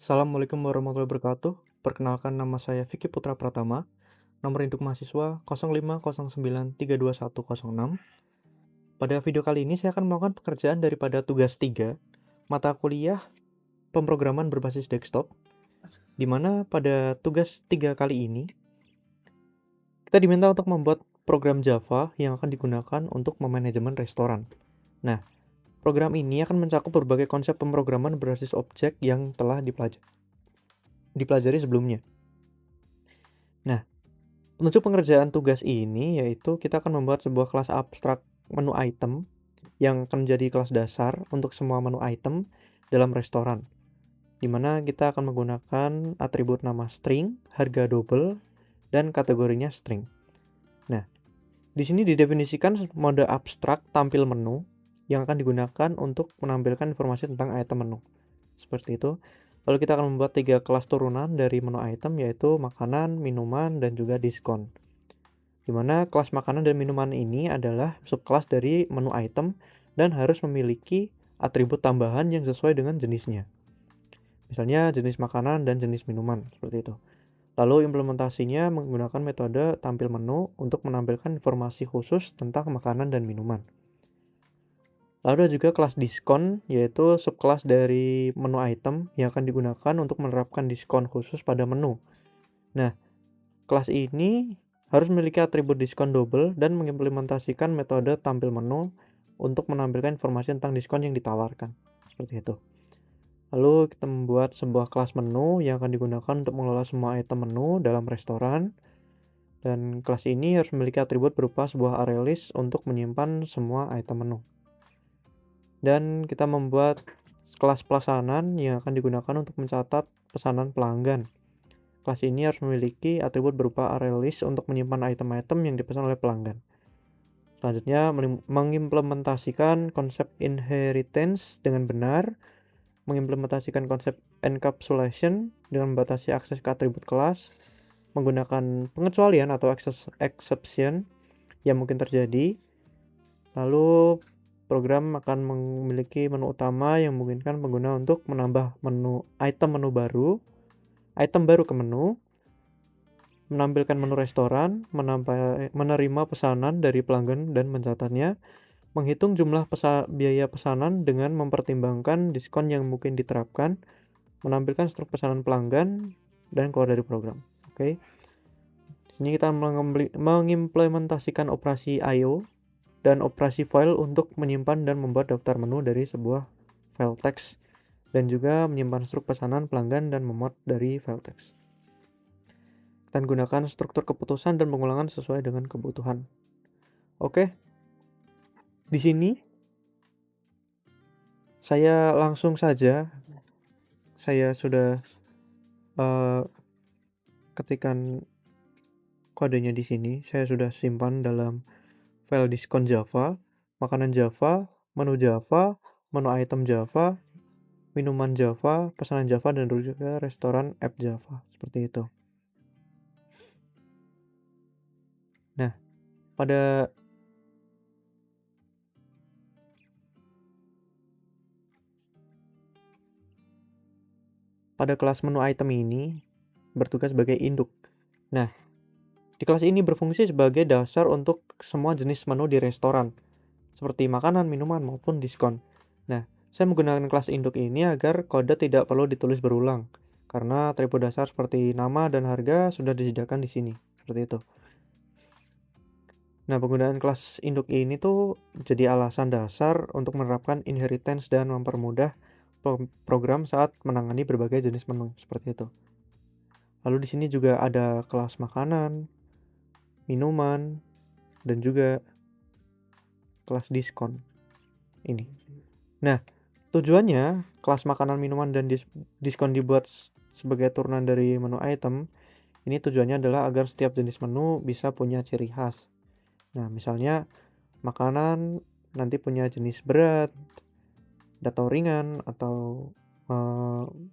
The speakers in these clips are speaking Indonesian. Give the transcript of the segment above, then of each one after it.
Assalamualaikum warahmatullahi wabarakatuh. Perkenalkan, nama saya Vicky Putra Pratama. Nomor induk mahasiswa 0509321106. Pada video kali ini saya akan melakukan pekerjaan daripada tugas 3 mata kuliah pemrograman berbasis desktop, di mana pada tugas 3 kali ini kita diminta untuk membuat program Java yang akan digunakan untuk memanajemen restoran. Nah, program ini akan mencakup berbagai konsep pemrograman berbasis objek yang telah dipelajari sebelumnya. Nah, untuk pengerjaan tugas ini yaitu kita akan membuat sebuah kelas abstrak menu item yang akan menjadi kelas dasar untuk semua menu item dalam restoran, di mana kita akan menggunakan atribut nama string, harga double, dan kategorinya string. Nah, di sini didefinisikan mode abstrak tampil menu yang akan digunakan untuk menampilkan informasi tentang item menu. Seperti itu. Lalu kita akan membuat 3 kelas turunan dari menu item, yaitu makanan, minuman, dan juga diskon. Di mana kelas makanan dan minuman ini adalah subkelas dari menu item dan harus memiliki atribut tambahan yang sesuai dengan jenisnya. Misalnya jenis makanan dan jenis minuman, seperti itu. Lalu implementasinya menggunakan metode tampil menu untuk menampilkan informasi khusus tentang makanan dan minuman. Lalu ada juga kelas diskon, yaitu subkelas dari menu item yang akan digunakan untuk menerapkan diskon khusus pada menu. Nah, kelas ini harus memiliki atribut diskon double dan mengimplementasikan metode tampil menu untuk menampilkan informasi tentang diskon yang ditawarkan. Seperti itu. Lalu kita membuat sebuah kelas menu yang akan digunakan untuk mengelola semua item menu dalam restoran. Dan kelas ini harus memiliki atribut berupa sebuah array list untuk menyimpan semua item menu. Dan kita membuat kelas pesanan yang akan digunakan untuk mencatat pesanan pelanggan. Kelas ini harus memiliki atribut berupa array list untuk menyimpan item-item yang dipesan oleh pelanggan. Selanjutnya, mengimplementasikan konsep inheritance dengan benar, mengimplementasikan konsep encapsulation dengan membatasi akses ke atribut kelas, menggunakan pengecualian atau exception yang mungkin terjadi. Lalu program akan memiliki menu utama yang memungkinkan pengguna untuk menambah item baru ke menu, menampilkan menu restoran, menerima pesanan dari pelanggan dan mencatatnya, menghitung jumlah biaya pesanan dengan mempertimbangkan diskon yang mungkin diterapkan, menampilkan struk pesanan pelanggan, dan keluar dari program. Oke. Di sini kita mengimplementasikan operasi I/O dan operasi file untuk menyimpan dan membuat daftar menu dari sebuah file teks, dan juga menyimpan struk pesanan pelanggan dan memuat dari file teks. Dan gunakan struktur keputusan dan pengulangan sesuai dengan kebutuhan. Oke. Di sini saya langsung saja saya sudah ketikkan kodenya di sini. Saya sudah simpan dalam file diskon Java, makanan Java, menu item Java, minuman Java, pesanan Java, dan juga restoran app Java. Seperti itu. Nah, pada kelas menu item ini bertugas sebagai induk. Nah, di kelas ini berfungsi sebagai dasar untuk semua jenis menu di restoran, seperti makanan, minuman, maupun diskon. Nah, saya menggunakan kelas induk ini agar kode tidak perlu ditulis berulang, karena atribut dasar seperti nama dan harga sudah disediakan di sini. Seperti itu. Nah, penggunaan kelas induk ini tuh jadi alasan dasar untuk menerapkan inheritance dan mempermudah program saat menangani berbagai jenis menu, seperti itu. Lalu di sini juga ada kelas makanan, minuman, dan juga kelas diskon ini. Nah, tujuannya kelas makanan, minuman, dan diskon dibuat sebagai turunan dari menu item. Ini tujuannya adalah agar setiap jenis menu bisa punya ciri khas. Nah, misalnya makanan nanti punya jenis berat atau ringan, atau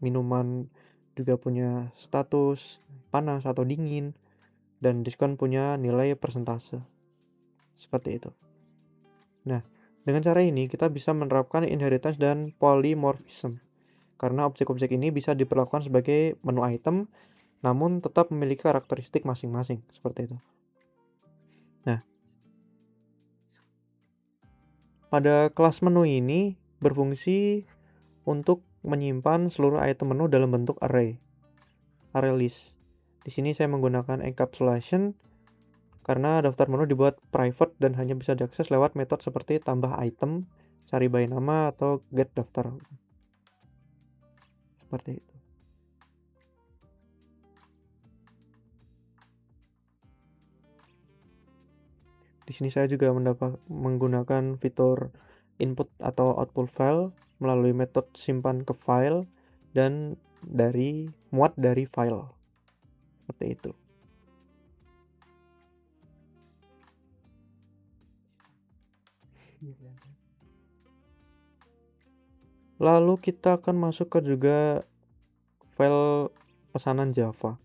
minuman juga punya status panas atau dingin, dan diskon punya nilai persentase. Seperti itu. Nah, dengan cara ini kita bisa menerapkan inheritance dan polymorphism. karena objek-objek ini bisa diperlakukan sebagai menu item, namun tetap memiliki karakteristik masing-masing, seperti itu. Nah, pada kelas menu ini berfungsi untuk menyimpan seluruh item menu dalam bentuk array list. Di sini saya menggunakan encapsulation karena daftar menu dibuat private dan hanya bisa diakses lewat metode seperti tambah item, cari by nama, atau get daftar. Seperti itu. Di sini saya juga menggunakan fitur input atau output file melalui metode simpan ke file dan muat dari file. Seperti itu. Lalu kita akan masuk ke juga file pesanan Java.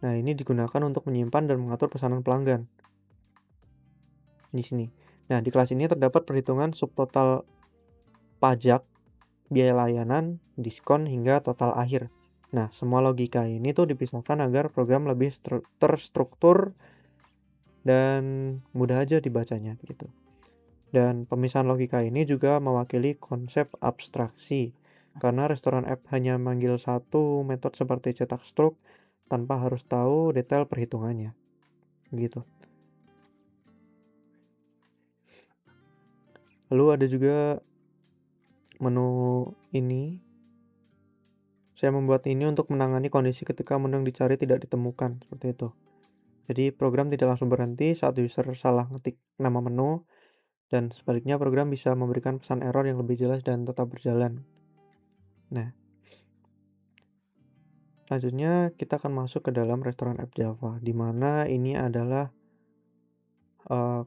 Nah, ini digunakan untuk menyimpan dan mengatur pesanan pelanggan. Di sini. Nah, di kelas ini terdapat perhitungan subtotal pajak, biaya layanan, diskon, hingga total akhir. Nah, semua logika ini tuh dipisahkan agar program lebih terstruktur dan mudah aja dibacanya gitu. Dan pemisahan logika ini juga mewakili konsep abstraksi, karena restoran app hanya manggil satu metode seperti cetak struk tanpa harus tahu detail perhitungannya. Gitu. Lalu ada juga menu ini. Saya membuat ini untuk menangani kondisi ketika menu yang dicari tidak ditemukan, seperti itu. Jadi program tidak langsung berhenti saat user salah ngetik nama menu, dan sebaliknya program bisa memberikan pesan error yang lebih jelas dan tetap berjalan. Nah, selanjutnya kita akan masuk ke dalam restoran app Java, di mana ini adalah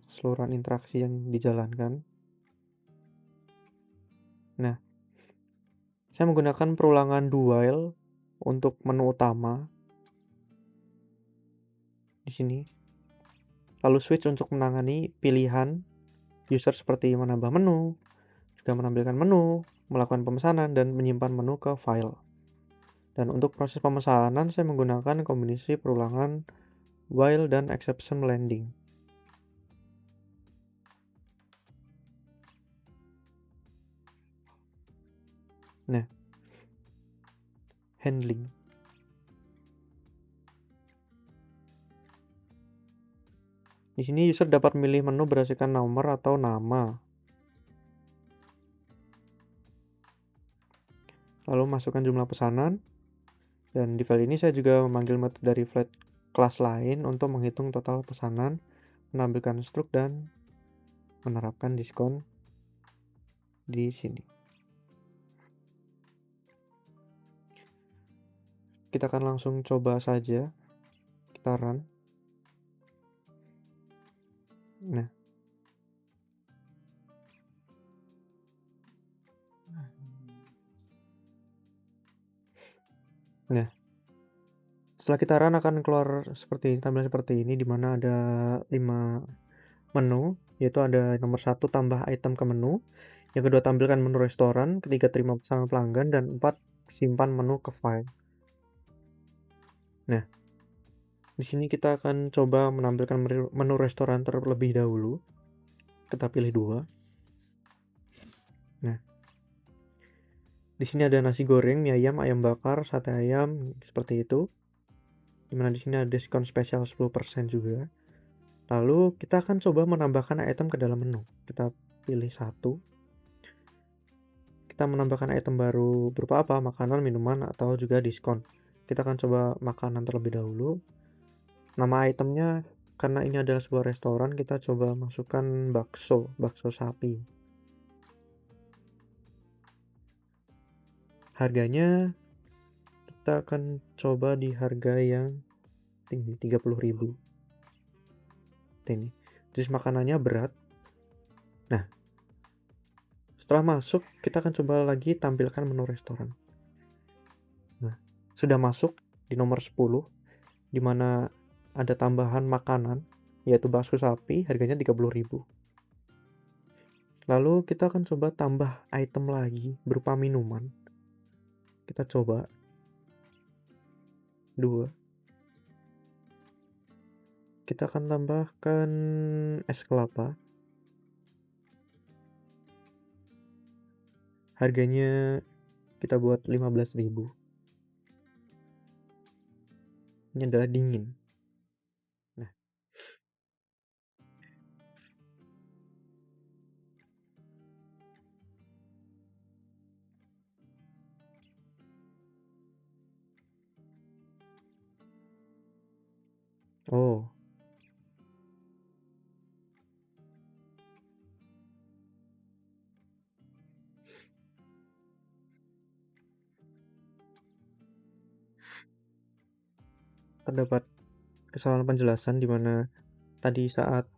keseluruhan interaksi yang dijalankan. Nah, saya menggunakan perulangan do while untuk menu utama di sini. Lalu switch untuk menangani pilihan user seperti menambah menu, juga menampilkan menu, melakukan pemesanan, dan menyimpan menu ke file. Dan untuk proses pemesanan saya menggunakan kombinasi perulangan while dan exception landing. Nah, handling. Di sini user dapat memilih menu berdasarkan nomor atau nama. Lalu masukkan jumlah pesanan. Dan di file ini saya juga memanggil metode dari flat class lain untuk menghitung total pesanan, menampilkan struk, dan menerapkan diskon di sini. Kita akan langsung coba saja. Kita run. Nah, setelah kita run akan keluar tampilan seperti ini, di mana ada 5 menu, yaitu ada nomor 1 tambah item ke menu, yang kedua tampilkan menu restoran, ketiga terima pesanan pelanggan, dan 4 simpan menu ke file. Nah, di sini kita akan coba menampilkan menu restoran terlebih dahulu. Kita pilih 2. Nah, di sini ada nasi goreng, mie ayam, ayam bakar, sate ayam, seperti itu. Dimana di sini ada diskon spesial 10% juga. Lalu kita akan coba menambahkan item ke dalam menu. Kita pilih 1. Kita menambahkan item baru berupa apa? Makanan, minuman, atau juga diskon. Kita akan coba makanan terlebih dahulu. Nama itemnya, karena ini adalah sebuah restoran, kita coba masukkan bakso sapi. Harganya kita akan coba di harga yang tinggi, 30.000. Ini. Terus makanannya berat. Nah, setelah masuk, kita akan coba lagi tampilkan menu restoran. Nah, sudah masuk di nomor 10, di mana ada tambahan makanan, yaitu bakso sapi, harganya 30.000. Lalu kita akan coba tambah item lagi berupa minuman. Kita coba 2. Kita akan tambahkan es kelapa. Harganya kita buat 15.000. Ini adalah dingin. Nah, oh, terdapat kesalahan penjelasan di mana tadi saat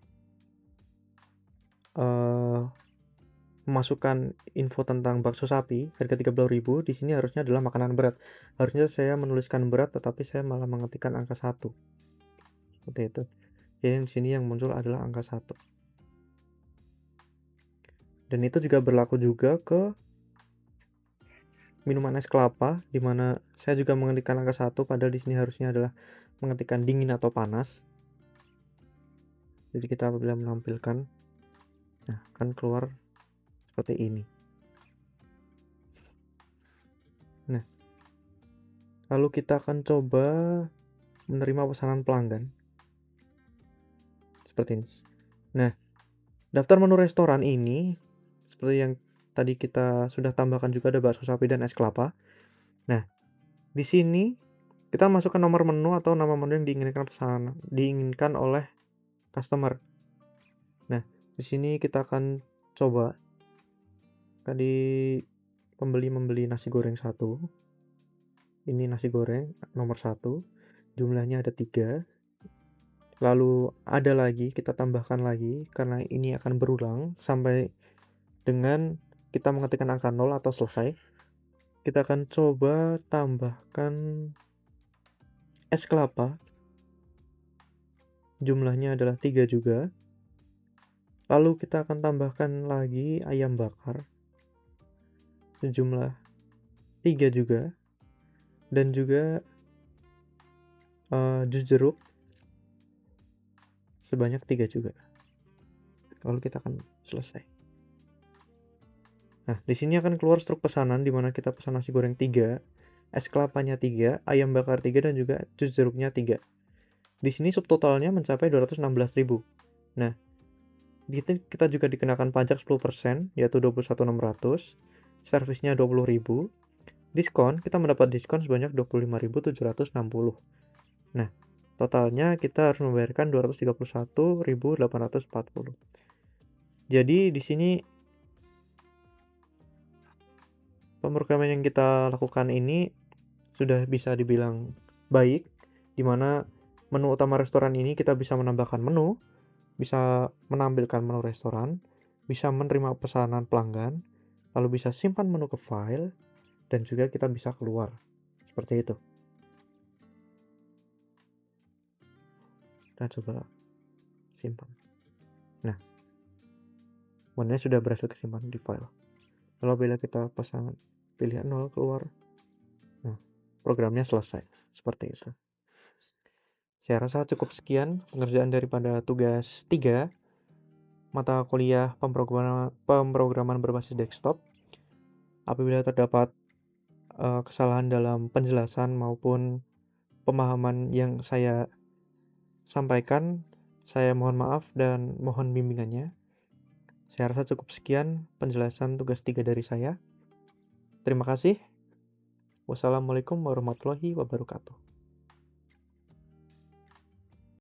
memasukkan info tentang bakso sapi harga 30.000, di sini harusnya adalah makanan berat. Harusnya saya menuliskan berat tetapi saya malah mengetikkan angka 1. Seperti itu. Jadi di sini yang muncul adalah angka 1. Dan itu juga berlaku juga ke minuman es kelapa, di mana saya juga mengetikkan angka 1 padahal di sini harusnya adalah mengetikkan dingin atau panas. Jadi kita apabila menampilkan, nah akan keluar seperti ini. Nah, lalu kita akan coba menerima pesanan pelanggan seperti ini. Nah, daftar menu restoran ini seperti yang tadi kita sudah tambahkan, juga ada bakso sapi dan es kelapa. Nah, di sini kita masukkan nomor menu atau nama menu yang diinginkan oleh customer. Nah, di sini kita akan coba tadi pembeli membeli nasi goreng 1. Ini nasi goreng nomor 1. Jumlahnya ada 3. Lalu ada lagi, kita tambahkan lagi karena ini akan berulang sampai dengan kita mengetikkan angka 0 atau selesai. Kita akan coba tambahkan es kelapa. Jumlahnya adalah 3 juga. Lalu kita akan tambahkan lagi ayam bakar. Sejumlah 3 juga. Dan juga jus jeruk sebanyak 3 juga. Lalu kita akan selesai. Nah, di sini akan keluar struk pesanan di mana kita pesan nasi goreng 3, es kelapanya 3, ayam bakar 3, dan juga jus jeruknya 3. Di sini subtotalnya mencapai 216.000. Nah, di sini kita juga dikenakan pajak 10%, yaitu 21.600, servisnya 20.000. Diskon, kita mendapat diskon sebanyak 25.760. Nah, totalnya kita harus membayarkan 231.840. Jadi di sini pemrograman yang kita lakukan ini sudah bisa dibilang baik, di mana menu utama restoran ini kita bisa menambahkan menu, bisa menampilkan menu restoran, bisa menerima pesanan pelanggan, lalu bisa simpan menu ke file, dan juga kita bisa keluar. Seperti itu. Kita coba simpan. Nah, menunya sudah berhasil disimpan di file. Lalu bila kita pasang pilihan 0 keluar, nah programnya selesai. Seperti itu. Saya rasa cukup sekian pengerjaan daripada tugas 3 mata kuliah pemrograman berbasis desktop. Apabila terdapat kesalahan dalam penjelasan maupun pemahaman yang saya sampaikan, saya mohon maaf dan mohon bimbingannya. Saya rasa cukup sekian penjelasan tugas 3 dari saya. Terima kasih. Wassalamualaikum warahmatullahi wabarakatuh.